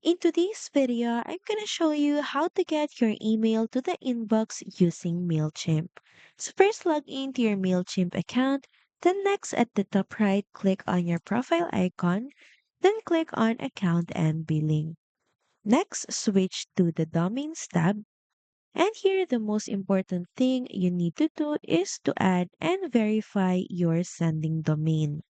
In today's video, I'm going to show you how to get your email to the inbox using Mailchimp. So first log into your Mailchimp account, then next at the top right, click on your profile icon, then click on account and billing. Next, switch to the domains tab. And here, the most important thing you need to do is to add and verify your sending domain.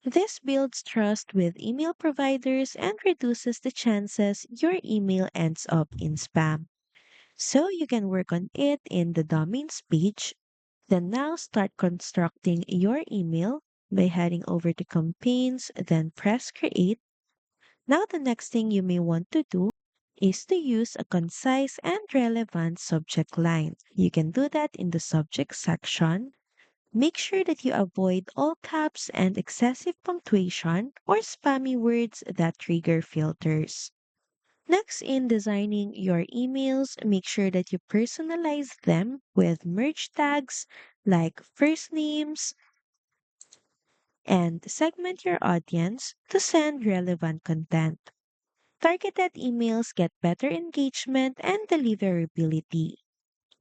This builds trust with email providers and reduces the chances your email ends up in spam. So you can work on it in the domains page. Then now start constructing your email by heading over to campaigns, then press create. Now the next thing you may want to do is to use a concise and relevant subject line. You can do that in the subject section. Make sure that you avoid all caps and excessive punctuation or spammy words that trigger filters. Next, in designing your emails, make sure that you personalize them with merge tags like first names and segment your audience to send relevant content. Targeted emails get better engagement and deliverability.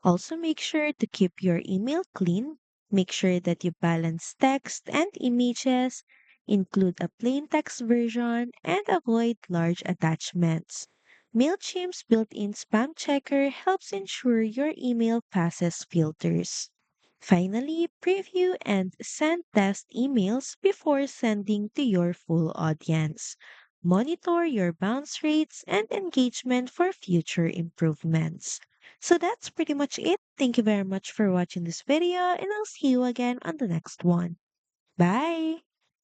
Also, make sure to keep your email clean. Make sure that you balance text and images, include a plain text version, and avoid large attachments. MailChimp's built in spam checker helps ensure your email passes filters. Finally, preview and send test emails before sending to your full audience. Monitor your bounce rates and engagement for future improvements. So that's pretty much it. Thank you very much for watching this video, and I'll see you again on the next one. Bye!